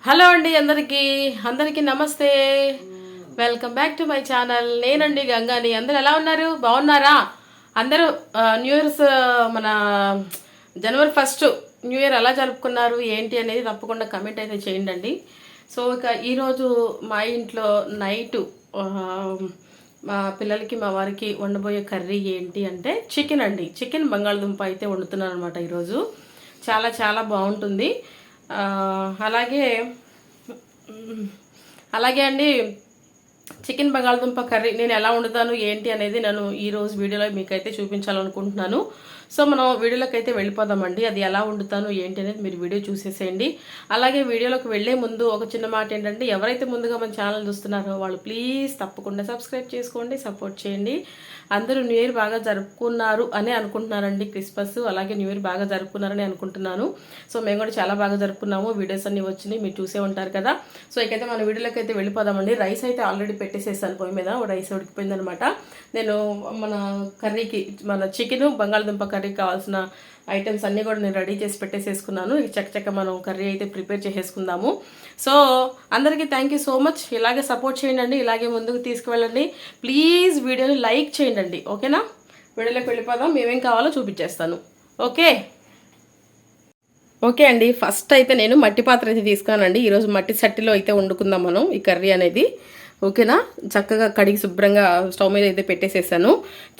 Hello అండి, అందరికీ నమస్తే. Welcome back to my channel. నేనండి గంగాని. అందరు ఎలా ఉన్నారు? బాగున్నారా? అందరూ న్యూ ఇయర్స్ మన జనవరి 1 న్యూ ఇయర్ ఎలా జరుపుకున్నారు ఏంటి అనేది తప్పకుండా కమెంట్ అయితే చేయండి. సో ఇక ఈరోజు మా ఇంట్లో నైటు మా పిల్లలకి మా వారికి వండబోయే కర్రీ ఏంటి అంటే చికెన్ అండి. చికెన్ బంగాళదుంప అయితే వండుతున్నాను అనమాట ఈరోజు. చాలా చాలా బాగుంటుంది. అలాగే అలాగే అండి, చికెన్ బంగాళదుంప కర్రీ నేను ఎలా వండుతాను ఏంటి అనేది నేను ఈరోజు వీడియోలో మీకైతే చూపించాలనుకుంటున్నాను. సో మనం వీడియోలోకి అయితే వెళ్ళిపోదామండి. అది ఎలా వండుతాను ఏంటి అనేది మీరు వీడియో చూసేసేయండి. అలాగే వీడియోలోకి వెళ్లే ముందు ఒక చిన్న మాట ఏంటంటే, ఎవరైతే ముందుగా మన ఛానల్ చూస్తున్నారో వాళ్ళు ప్లీజ్ తప్పకుండా సబ్స్క్రైబ్ చేసుకోండి, సపోర్ట్ చేయండి. అందరూ న్యూ ఇయర్ బాగా జరుపుకున్నారు అని అనుకుంటున్నారండి. క్రిస్మస్ అలాగే న్యూ ఇయర్ బాగా జరుపుకున్నారని అనుకుంటున్నాను. సో మేము కూడా చాలా బాగా జరుపుకున్నాము. వీడియోస్ అన్ని వచ్చినాయి, మీరు చూసే ఉంటారు కదా. సో ఇకైతే మన వీడియోలోకి అయితే వెళ్ళిపోదామండి. రైస్ అయితే ఆల్రెడీ పెట్టేసేసాను పొయ్యి మీద. రైస్ ఉడికిపోయింది అనమాట. నేను మన కర్రీకి మన చికెన్ బంగాళదుంప కర్రీకి కావాల్సిన ఐటమ్స్ అన్నీ కూడా నేను రెడీ చేసి పెట్టేసేసుకున్నాను. చక్క మనం కర్రీ అయితే ప్రిపేర్ చేసేసుకుందాము. సో అందరికీ థ్యాంక్ యూ సో మచ్. ఇలాగే సపోర్ట్ చేయండి, ఇలాగే ముందుకు తీసుకువెళ్ళండి. ప్లీజ్ వీడియోని లైక్ చేయండి. ఓకేనా? వీడియోలోకి వెళ్ళిపోదాం. ఏమేం కావాలో చూపించేస్తాను. ఓకే అండి. ఫస్ట్ అయితే నేను మట్టి పాత్ర అయితే తీసుకున్నానండి. ఈరోజు మట్టి చట్టిలో అయితే వండుకుందాం మనం ఈ కర్రీ అనేది. ఓకేనా? చక్కగా కడిగి శుభ్రంగా స్టవ్ మీద అయితే పెట్టేసేసాను.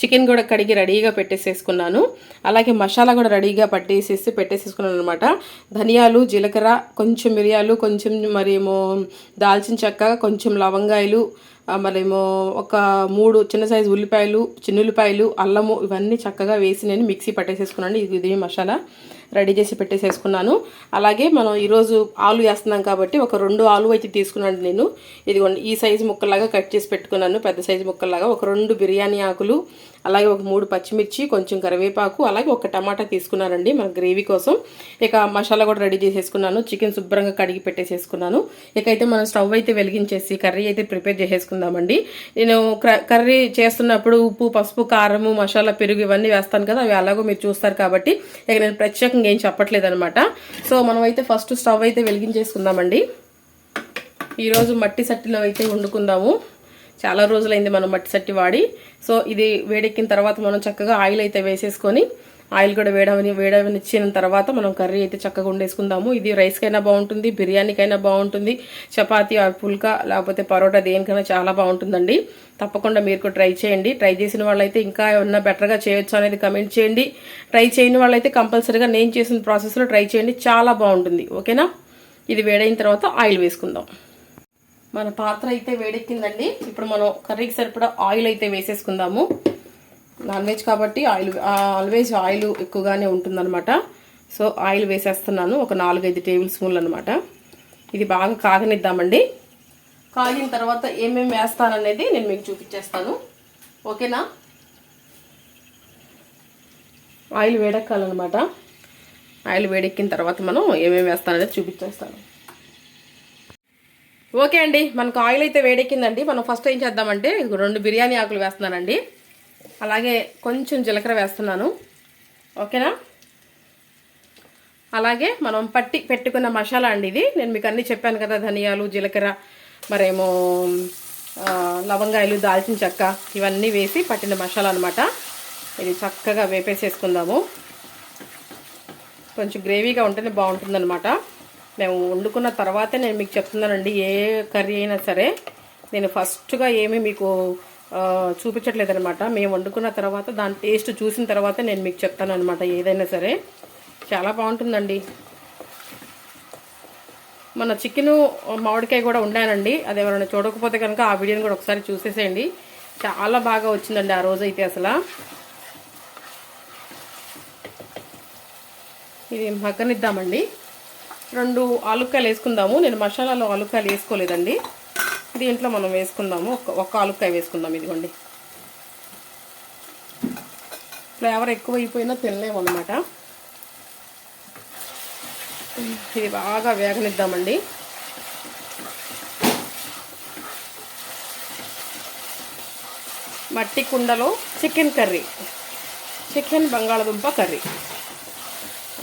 చికెన్ కూడా కడిగి రెడీగా పెట్టేసేసుకున్నాను. అలాగే మసాలా కూడా రెడీగా పెట్టేసేసుకున్నాను అనమాట. ధనియాలు, జీలకర్ర, కొంచెం మిరియాలు, కొంచెం మరేమో దాల్చిన చెక్క, కొంచెం లవంగాయలు, మరేమో ఒక 3 చిన్న సైజు ఉల్లిపాయలు, చిన్నుల్లిపాయలు, అల్లము ఇవన్నీ చక్కగా వేసి నేను మిక్సీ పట్టేసేసుకున్నాను. ఇది మసాలా రెడీ చేసి పెట్టేసేసుకున్నాను. అలాగే మనం ఈరోజు ఆలు వేస్తున్నాం కాబట్టి ఒక 2 ఆలు అయితే తీసుకున్నాను నేను. ఇదిగోండి ఈ సైజు ముక్కలాగా కట్ చేసి పెట్టుకున్నాను, పెద్ద సైజు ముక్కలాగా. ఒక 2 బిర్యానీ ఆకులు, అలాగే ఒక 3 పచ్చిమిర్చి, కొంచెం కరివేపాకు, అలాగే ఒక టమాటా తీసుకున్నానండి మన గ్రేవీ కోసం. ఇక మసాలా కూడా రెడీ చేసేసుకున్నాను. చికెన్ శుభ్రంగా కడిగి పెట్టేసేసుకున్నాను. ఇకైతే మనం స్టవ్ అయితే వెలిగించేసి కర్రీ అయితే ప్రిపేర్ చేసేసుకుందామండి. నేను కర్రీ చేస్తున్నప్పుడు ఉప్పు, పసుపు, కారము, మసాలా, పెరుగు ఇవన్నీ వేస్తాను కదా, అవి అలాగో మీరు చూస్తారు కాబట్టి ఇక నేను ప్రత్యేకంగా ఏం చెప్పట్లేదు అనమాట. సో మనం అయితే ఫస్ట్ స్టవ్ అయితే వెలిగించేసుకుందామండి. ఈరోజు మట్టి సట్టిలో అయితే వండుకుందాము. చాలా రోజులైంది మనం మట్టి సట్టి వాడి. సో ఇది వేడెక్కిన తర్వాత మనం చక్కగా ఆయిల్ అయితే వేసేసుకొని, ఆయిల్ కూడా వేడవనిచ్చిన తర్వాత మనం కర్రీ అయితే చక్కగా వండేసుకుందాము. ఇది రైస్కైనా బాగుంటుంది, బిర్యానీకైనా బాగుంటుంది, చపాతీ, పుల్కా లేకపోతే పరోటా దేనికైనా చాలా బాగుంటుందండి. తప్పకుండా మీరు కూడా ట్రై చేయండి. ట్రై చేసిన వాళ్ళైతే ఇంకా ఏమన్నా బెటర్గా చేయొచ్చు అనేది కమెంట్ చేయండి. ట్రై చేయని వాళ్ళైతే కంపల్సరీగా నేను చేసిన ప్రాసెస్లో ట్రై చేయండి, చాలా బాగుంటుంది. ఓకేనా? ఇది వేడైన తర్వాత ఆయిల్ వేసుకుందాం. మన పాత్ర అయితే వేడెక్కిందండి. ఇప్పుడు మనం కర్రీకి సరిపడా ఆయిల్ అయితే వేసేసుకుందాము. నాన్ వెజ్ కాబట్టి ఆల్వేజ్ ఆయిల్ ఎక్కువగానే ఉంటుందన్నమాట. సో ఆయిల్ వేసేస్తున్నాను, ఒక 4-5 టేబుల్ స్పూన్లు అనమాట. ఇది బాగా కాగనిద్దామండి. కాగిన తర్వాత ఏమేమి వేస్తాననేది నేను మీకు చూపించేస్తాను. ఓకేనా? ఆయిల్ వేడెక్కాలన్నమాట. ఆయిల్ వేడెక్కిన తర్వాత మనం ఏమేమి వేస్తాననేది చూపించేస్తాను. ఓకే అండి, మనకు ఆయిల్ అయితే వేడెక్కిందండి. మనం ఫస్ట్ ఏం చేద్దామంటే 2 బిర్యానీ ఆకులు వేస్తున్నానండి. అలాగే కొంచెం జీలకర్ర వేస్తున్నాను. ఓకేనా? అలాగే మనం పట్టి పెట్టుకున్న మసాలా అండి ఇది. నేను మీకు అన్నీ చెప్పాను కదా, ధనియాలు, జీలకర్ర, మరేమో లవంగాయలు, దాల్చిన చెక్క ఇవన్నీ వేసి పట్టిన మసాలా అనమాట. ఇది చక్కగా వేపేసేసుకుందాము. కొంచెం గ్రేవీగా ఉంటేనే బాగుంటుందన్నమాట. మేము వండుకున్న తర్వాతే నేను మీకు చెప్తున్నానండి. ఏ కర్రీ అయినా సరే నేను ఫస్ట్గా ఏమీ మీకు చూపించట్లేదు అనమాట. మేము వండుకున్న తర్వాత దాని టేస్ట్ చూసిన తర్వాత నేను మీకు చెప్తాను అనమాట. ఏదైనా సరే చాలా బాగుంటుందండి. మన చికెను మామిడికాయ కూడా ఉండానండి. అది ఎవరైనా చూడకపోతే కనుక ఆ వీడియోని కూడా ఒకసారి చూసేసేయండి. చాలా బాగా వచ్చిందండి ఆ రోజైతే. అసలు ఇది మగ్గనిద్దామండి. 2 ఆలుక్కాయలు వేసుకుందాము. నేను మసాలాలో ఆలుక్కాయలు వేసుకోలేదండి. దీంట్లో మనం వేసుకుందాము. ఒక ఆలుక్కాయ వేసుకుందాం. ఇదిగోండి, ఫ్లేవర్ ఎక్కువ అయిపోయినా తినలేము అనమాట. ఇది బాగా వేగనిద్దామండి. మట్టి కుండలో చికెన్ కర్రీ, చికెన్ బంగాళదుంప కర్రీ.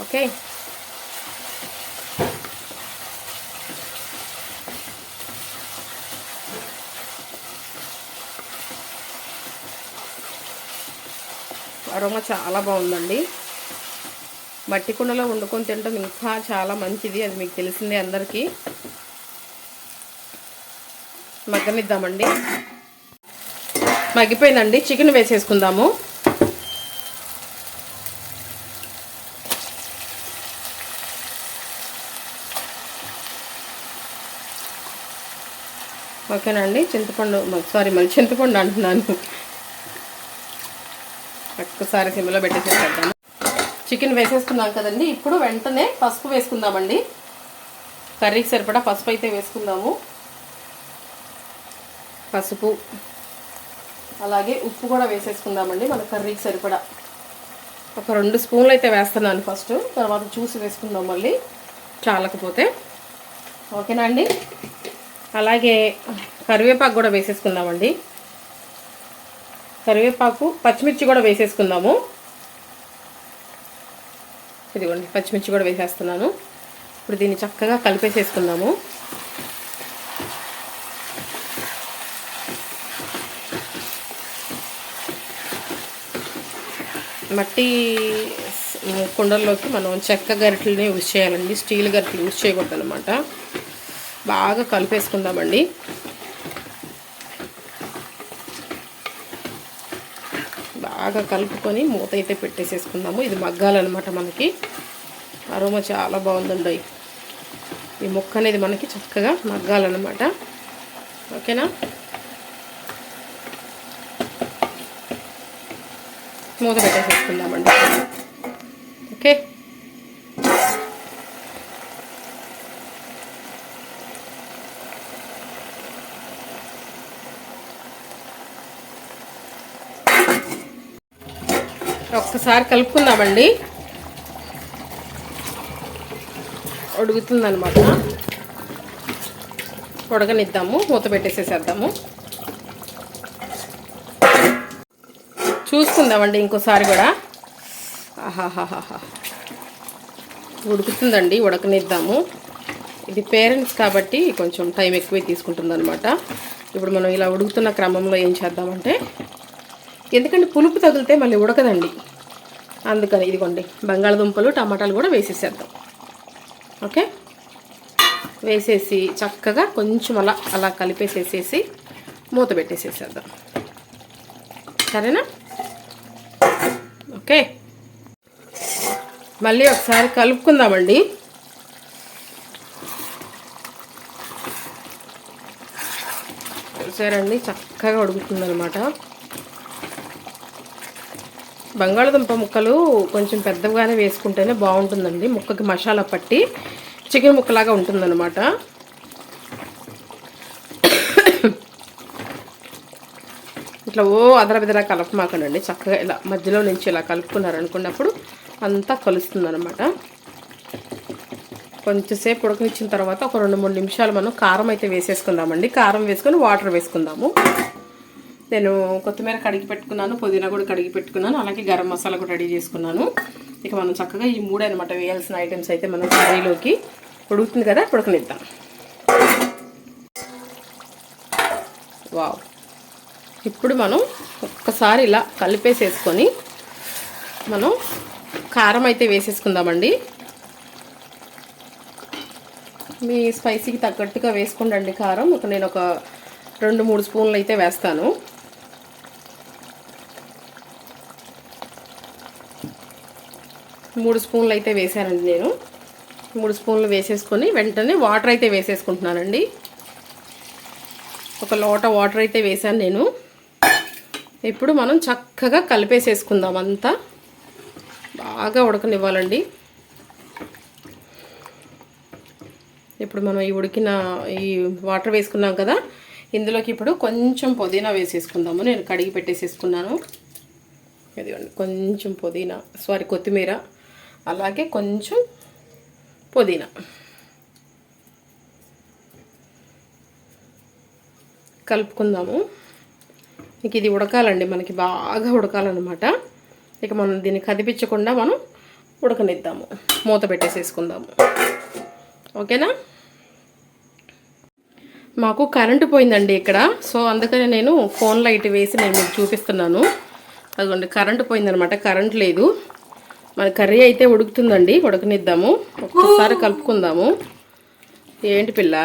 ఓకే, అరోమా చాలా బాగుందండి. మట్టి కుండలో వండుకొని తినడం ఇంకా చాలా మంచిది, అది మీకు తెలిసిందే అందరికీ. మగ్గనిద్దామండి. మగ్గిపోయిందండి. చికెన్ వేసేసుకుందాము. ఓకేనండి. మళ్ళీ చింతపండు అంటున్నాను. ఒక్కసారి సిమ్లో పెట్టేసేద్దాము. చికెన్ వేసేసుకున్నాం కదండి. ఇప్పుడు వెంటనే పసుపు వేసుకుందామండి. కర్రీకి సరిపడా పసుపు అయితే వేసుకుందాము. పసుపు అలాగే ఉప్పు కూడా వేసేసుకుందామండి. మన కర్రీకి సరిపడా ఒక 2 స్పూన్లు అయితే వేస్తున్నాను ఫస్ట్, తర్వాత చూసి వేసుకుందాం మళ్ళీ చాలకపోతే. ఓకేనా అండి. అలాగే కరివేపాకు కూడా వేసేసుకుందామండి. కరివేపాకు, పచ్చిమిర్చి కూడా వేసేసుకుందాము. ఇదిగోండి పచ్చిమిర్చి కూడా వేసేస్తున్నాను. ఇప్పుడు దీన్ని చక్కగా కలిపేసేసుకుందాము. మట్టి కుండల్లోకి మనం చెక్క గరిటెలని యూజ్ చేయాలండి, స్టీల్ గరిటెలు యూజ్ చేయకూడదు అనమాట. బాగా కలిపేసుకుందామండి. బాగా కలుపుకొని మూత అయితే పెట్టేసేసుకుందాము. ఇది మగ్గాలన్నమాట మనకి. అరోమా చాలా బాగుందండి. ఈ ముక్క అనేది మనకి చక్కగా మగ్గాలన్నమాట. ఓకేనా. మూత పెట్టేసేసుకుందామండి. ఓకే. ఒక్కసారి కలుపుకుందామండి. ఉడుకుతుందనమాట. ఉడకనిద్దాము. మూత పెట్టేసేసేద్దాము. చూసుకుందామండి ఇంకోసారి కూడా. ఆహాహాహా, ఉడుకుతుందండి. ఉడకనిద్దాము. ఇది పేరెంట్స్ కాబట్టి కొంచెం టైం ఎక్కువే తీసుకుంటుంది అనమాట. ఇప్పుడు మనం ఇలా ఉడుకుతున్న క్రమంలో ఏం చేద్దామంటే, ఎందుకంటే పులుపు తగిలితే మళ్ళీ ఉడకదండి, అందుకని ఇదిగోండి బంగాళదుంపలు టమాటాలు కూడా వేసేసేద్దాం. ఓకే. వేసేసి చక్కగా కొంచెం అలా కలిపేసేసేసి మూత పెట్టేసేసేద్దాం. సరేనా. ఓకే. మళ్ళీ ఒకసారి కలుపుకుందామండి. చూసారండి చక్కగా ఉడుకుతుందనమాట. బంగాళదుంప ముక్కలు కొంచెం పెద్దగానే వేసుకుంటేనే బాగుంటుందండి. ముక్కకి మసాలా పట్టి చికెన్ ముక్కలాగా ఉంటుందన్నమాట. ఇట్లా అదరబెదరా కలపమాకండి. చక్కగా ఇలా మధ్యలో నుంచి ఇలా కలుపుకున్నారనుకున్నప్పుడు అంతా కలుస్తుందన్నమాట. కొంచెంసేపు ఉడకనిచ్చిన తర్వాత ఒక 2-3 నిమిషాలు మనం కారం అయితే వేసేసుకుందామండి. కారం వేసుకొని వాటర్ వేసుకుందాము. నేను కొత్తిమీర కడిగి పెట్టుకున్నాను, పుదీనా కూడా కడిగి పెట్టుకున్నాను, అలాగే గరం మసాలా కూడా రెడీ చేసుకున్నాను. ఇక మనం చక్కగా ఈ 3 అనమాట వేయాల్సిన ఐటమ్స్ అయితే మనం కర్రీలోకి. ఉడుకుతుంది కదా, ఉడకనిద్దాం. వావ్. ఇప్పుడు మనం ఒక్కసారి ఇలా కలిపేసేసుకొని మనం కారం అయితే వేసేసుకుందామండి. మీ స్పైసీకి తగ్గట్టుగా వేసుకోండి కారం. నేను ఒక 2-3 స్పూన్లు అయితే వేస్తాను. 3 స్పూన్లు అయితే వేసానండి నేను. 3 స్పూన్లు వేసేసుకొని వెంటనే వాటర్ అయితే వేసేసుకుంటున్నానండి. ఒక లోట వాటర్ అయితే వేసాను నేను. ఇప్పుడు మనం చక్కగా కలిపేసేసుకుందాం. అంతా బాగా ఉడకనివ్వాలండి. ఇప్పుడు మనం ఈ వాటర్ వేసుకున్నాం కదా, ఇందులోకి ఇప్పుడు కొంచెం పుదీనా వేసేసుకుందాము. నేను కడిగి పెట్టేసేసుకున్నాను. ఇదిగోండి కొంచెం కొత్తిమీర, అలాగే కొంచెం పుదీనా. కలుపుకుందాము. ఇక ఇది ఉడకాలండి, మనకి బాగా ఉడకాలన్నమాట. ఇక మనం దీన్ని కదిపించకుండా మనం ఉడకనిద్దాము. మూత పెట్టేసేసుకుందాము. ఓకేనా. మాకు కరెంటు పోయిందండి ఇక్కడ, సో అందుకని నేను ఫోన్ లైట్ వేసి నేను మీకు చూపిస్తున్నాను. అదిగోండి కరెంటు పోయిందనమాట, కరెంట్ లేదు. మన కర్రీ అయితే ఉడుకుతుందండి, ఉడకనిద్దాము. ఒక్కసారి కలుపుకుందాము. ఏంటి పిల్ల,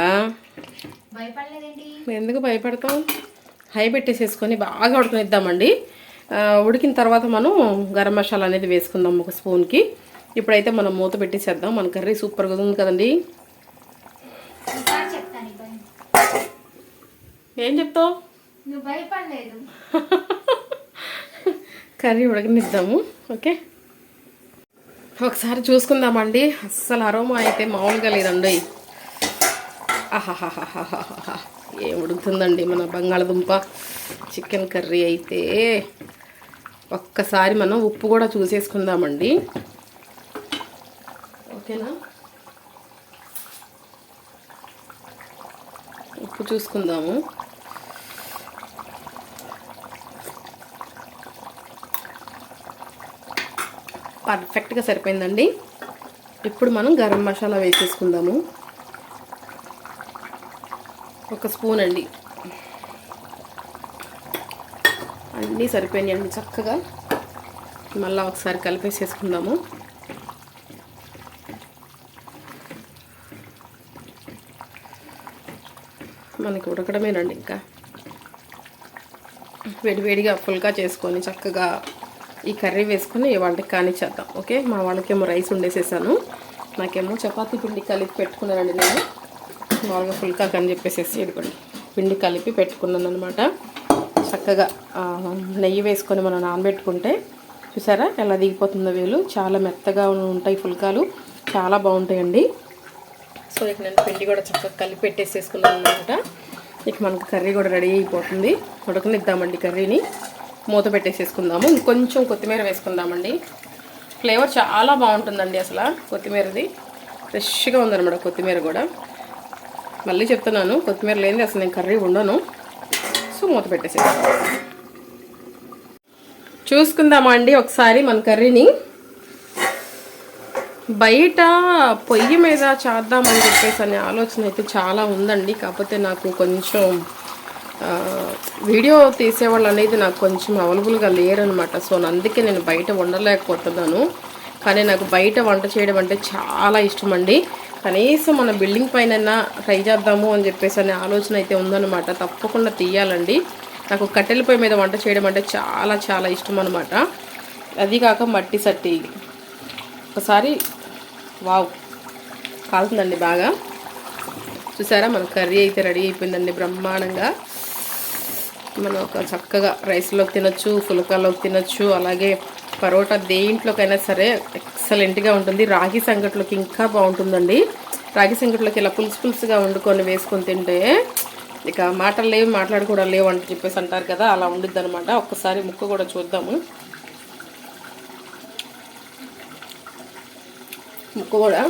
ఎందుకు భయపడతాం? హై పెట్టేసేసుకొని బాగా ఉడకనిద్దామండి. ఉడికిన తర్వాత మనం గరం మసాలా అనేది వేసుకుందాం ఒక స్పూన్కి. ఇప్పుడైతే మనం మూత పెట్టేసేద్దాం. మన కర్రీ సూపర్గా ఉంది కదండి. ఏం చెప్తావు? కర్రీ ఉడకనిద్దాము. ఓకే, ఒకసారి చూసుకుందామండి. అస్సలు అరోమా అయితే మామూలుగా లేదండి. ఆహాహాహాహాహా, ఏం ఉడుకుతుందండి మన బంగాళదుంప చికెన్ కర్రీ అయితే. ఒక్కసారి మనం ఉప్పు కూడా చూసేసుకుందామండి. ఓకేనా, ఉప్పు చూసుకుందాము. పర్ఫెక్ట్గా సరిపోయిందండి. ఇప్పుడు మనం గరం మసాలా వేసేసుకుందాము. ఒక స్పూన్ అండి. అన్నీ సరిపోయినాయండి చక్కగా. మళ్ళీ ఒకసారి కలిపేసేసుకుందాము. మనకి ఉడకడమేనండి. ఇంకా వేడివేడిగా ఫుల్గా చేసుకొని చక్కగా ఈ కర్రీ వేసుకొని వంటకి కానిచ్చేద్దాం. ఓకే, మా వాళ్ళకేమో రైస్ వండేసేసాను, నాకేమో చపాతీ పిండి కలిపి పెట్టుకున్నానండి. నేను మామూలుగా ఫుల్కా అని చెప్పేసి ఇదిగోండి పిండి కలిపి పెట్టుకున్నాను అనమాట. చక్కగా నెయ్యి వేసుకొని మనం నానబెట్టుకుంటే చూసారా ఎలా దిగిపోతుందో వేలు. చాలా మెత్తగా ఉంటాయి ఫుల్కాలు, చాలా బాగుంటాయండి. సో ఇక నేను పిండి కూడా చక్కగా కలిపి పెట్టేసేసుకున్నాను అనమాట. ఇక మనకు కర్రీ కూడా రెడీ అయిపోతుంది. ఉడకనిద్దామండి కర్రీని. మూత పెట్టేసేసుకుందాము. ఇంకొంచెం కొత్తిమీర వేసుకుందామండి. ఫ్లేవర్ చాలా బాగుంటుందండి అసలు కొత్తిమీరది. ఫ్రెష్గా ఉందన్నమాట కొత్తిమీర కూడా. మళ్ళీ చెప్తున్నాను, కొత్తిమీర లేనిది అసలు నేను కర్రీ ఉండను. సో మూత పెట్టేసేస్తాను. చూసుకుందామా అండి ఒకసారి మన కర్రీని. బయట పొయ్యి మీద చేద్దామని చెప్పేసి అనే ఆలోచన అయితే చాలా ఉందండి. కాకపోతే నాకు కొంచెం వీడియో తీసేవాళ్ళు అనేది నాకు కొంచెం అవైలబుల్గా లేరనమాట. సో అందుకే నేను బయట వండలేకపోతున్నాను. కానీ నాకు బయట వంట చేయడం అంటే చాలా ఇష్టం అండి. కనీసం మన బిల్డింగ్ పైన ట్రై చేద్దాము అని చెప్పేసి అనే ఆలోచన అయితే ఉందన్నమాట. తప్పకుండా తీయాలండి. నాకు కట్టెల పొయ్యి మీద వంట చేయడం అంటే చాలా చాలా ఇష్టం అనమాట. అది కాక మట్టి సట్టి ఒకసారి వావ్ కాలుతుందండి బాగా. చూసారా మన కర్రీ అయితే రెడీ అయిపోయిందండి బ్రహ్మాండంగా. మనం ఒక చక్కగా రైస్లోకి తినొచ్చు, పులకాలోకి తినొచ్చు, అలాగే పరోటా దేంట్లోకైనా సరే ఎక్సలెంట్గా ఉంటుంది. రాగి సంగట్లోకి ఇంకా బాగుంటుందండి. రాగి సంగట్లోకి ఇలా పులుసుగా వండుకొని వేసుకొని తింటే ఇక మాటలు లేవు, మాట్లాడుకోవడం లేవు అని చెప్పేసి అంటారు కదా, అలా ఉండిద్ది అనమాట. ఒక్కసారి ముక్క కూడా చూద్దాము. ముక్క కూడా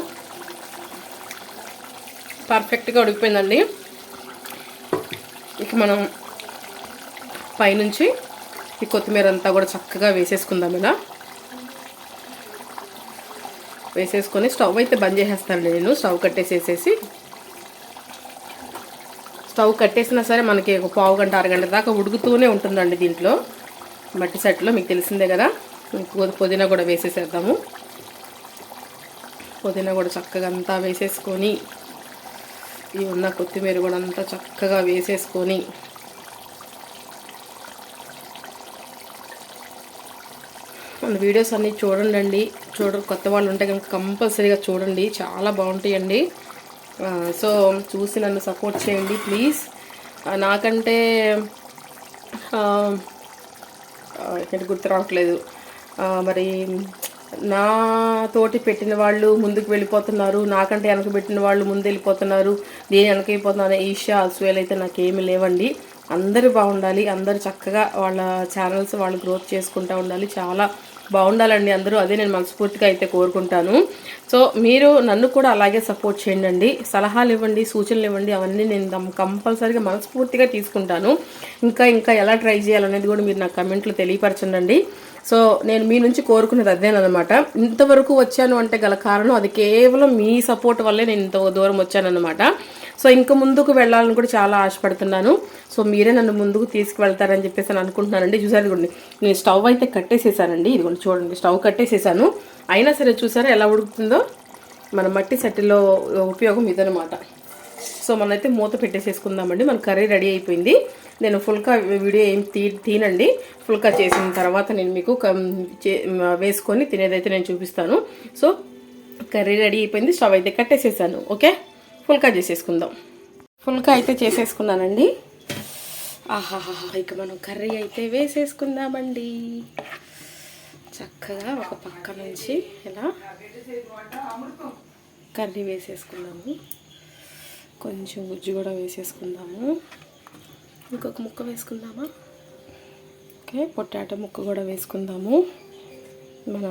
పర్ఫెక్ట్గా ఉడికిపోయిందండి. ఇక మనం పైనుంచి ఈ కొత్తిమీర అంతా కూడా చక్కగా వేసేసుకుందాం. ఇలా వేసేసుకొని స్టవ్ అయితే బంద్ చేసేస్తానండి. నేను స్టవ్ కట్టేసినా సరే మనకి ఒక పావు గంట అరగంట దాకా ఉడుకుతూనే ఉంటుందండి దీంట్లో మట్టి సెట్లో. మీకు తెలిసిందే కదా. పుదీనా కూడా వేసేసేద్దాము. పుదీనా కూడా చక్కగా అంతా వేసేసుకొని ఈ ఉన్న కొత్తిమీర కూడా అంతా చక్కగా వేసేసుకొని మన వీడియోస్ అన్నీ చూడండి. కొత్త వాళ్ళు ఉంటే కనుక కంపల్సరీగా చూడండి, చాలా బాగుంటాయండి. సో చూసి నన్ను సపోర్ట్ చేయండి ప్లీజ్. నాకంటే ఎక్కడ గుర్తు రావట్లేదు. మరి నా తోటి పెట్టిన వాళ్ళు ముందుకు వెళ్ళిపోతున్నారు, నాకంటే వెనక పెట్టిన వాళ్ళు ముందు వెళ్ళిపోతున్నారు, నేను వెనక వెళ్ళిపోతున్నా ఈర్ష్య అసూయలు అయితే నాకేమీ లేవండి. అందరూ బాగుండాలి, అందరూ చక్కగా వాళ్ళ ఛానల్స్ వాళ్ళు గ్రోత్ చేసుకుంటూ ఉండాలి, చాలా బాగుండాలండి అందరూ. అదే నేను మనస్ఫూర్తిగా అయితే కోరుకుంటాను. సో మీరు నన్ను కూడా అలాగే సపోర్ట్ చేయండి, సలహాలు ఇవ్వండి, సూచనలు ఇవ్వండి. అవన్నీ నేను కంపల్సరీగా మనస్ఫూర్తిగా తీసుకుంటాను. ఇంకా ఎలా ట్రై చేయాలనేది కూడా మీరు నాకు కమెంట్లో తెలియపరచండి. సో నేను మీ నుంచి కోరుకునేది అదేనమాట. ఇంతవరకు వచ్చాను అంటే గల కారణం అది కేవలం మీ సపోర్ట్ వల్లే నేను ఇంత దూరం వచ్చానన్నమాట. సో ఇంకా ముందుకు వెళ్ళాలని కూడా చాలా ఆశపడుతున్నాను. సో మీరే నన్ను ముందుకు తీసుకువెళ్తారని చెప్పేసి అని అనుకుంటున్నానండి. చూసారు ఇదిగోండి, నేను స్టవ్ అయితే కట్టేసేసానండి. ఇదిగోండి చూడండి, స్టవ్ కట్టేసేసాను. అయినా సరే చూసారా ఎలా ఉడుకుతుందో. మన మట్టి సట్టిలో ఉపయోగం ఇదనమాట. సో మనమైతే మూత పెట్టేసేసుకుందామండి. మన కర్రీ రెడీ అయిపోయింది. నేను ఫుల్కా వీడియో ఏం తీనండి. ఫుల్కా చేసిన తర్వాత నేను మీకు వేసుకొని తినేదైతే నేను చూపిస్తాను. సో కర్రీ రెడీ అయిపోయింది. స్టవ్ అయితే కట్టేసేసాను. ఓకే, ఫుల్కా చేసేసుకుందాం. ఫుల్కా అయితే చేసేసుకున్నానండి. ఆహాహా, ఇక మనం కర్రీ అయితే వేసేసుకుందామండి. చక్కగా ఒక పక్క నుంచి ఇలా కర్రీ వేసేసుకుందాము. కొంచెం గుజ్జు కూడా వేసేసుకుందాము. ఇంకొక ముక్క వేసుకుందామా? ఓకే, పొటాటో ముక్క కూడా వేసుకుందాము. మన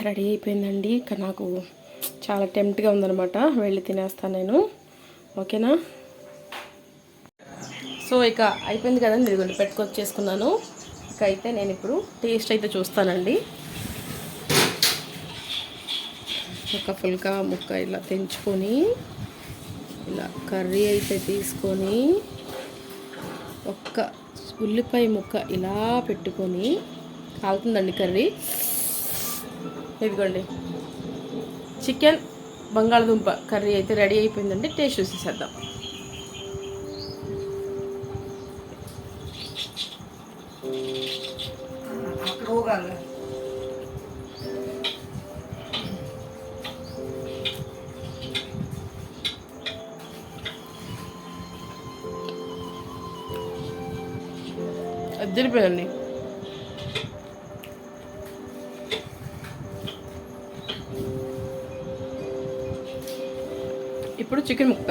రెడీ అయిపోయిందండి. ఇక నాకు చాలా టెంప్ట్గా ఉందనమాట, వెళ్ళి తినేస్తాను నేను. ఓకేనా? సో ఇక అయిపోయింది కదండి, ఇదిగోండి పెట్టుకొచ్చేసుకున్నాను. ఇక అయితే నేను ఇప్పుడు టేస్ట్ అయితే చూస్తానండి. ఒక ఫుల్కా ముక్క ఇలా తెంచుకొని ఇలా కర్రీ అయితే తీసుకొని ఒక్క ఉల్లిపాయ ముక్క ఇలా పెట్టుకొని కాలుతుందండి కర్రీ. ఇదిగోండి చికెన్ బంగాళదుంప కర్రీ అయితే రెడీ అయిపోయిందండి. టేస్ట్ చూసేసేద్దాం. అద్దరిపోయిందండి. ఇప్పుడు చికెన్ ముక్క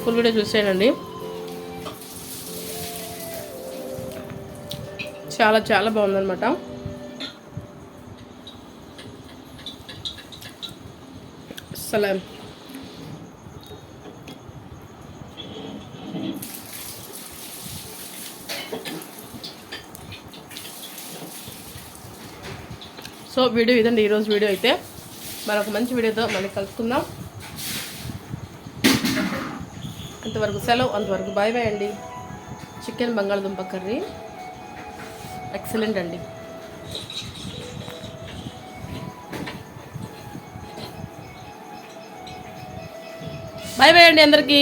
ఫుల్ వీడియో చూసేయండి. చాలా చాలా బాగుందన్నమాట. అసలు సో వీడియో ఇదండి, ఈరోజు వీడియో అయితే. మరొక మంచి వీడియోతో మళ్ళీ కలుసుకుందాం. అంతవరకు సెలవు, అంతవరకు బాయ్ బాయ్ అండి. చికెన్ బంగాళదుంప కర్రీ ఎక్సలెంట్ అండి. బాయ్ బాయ్ అండి అందరికీ.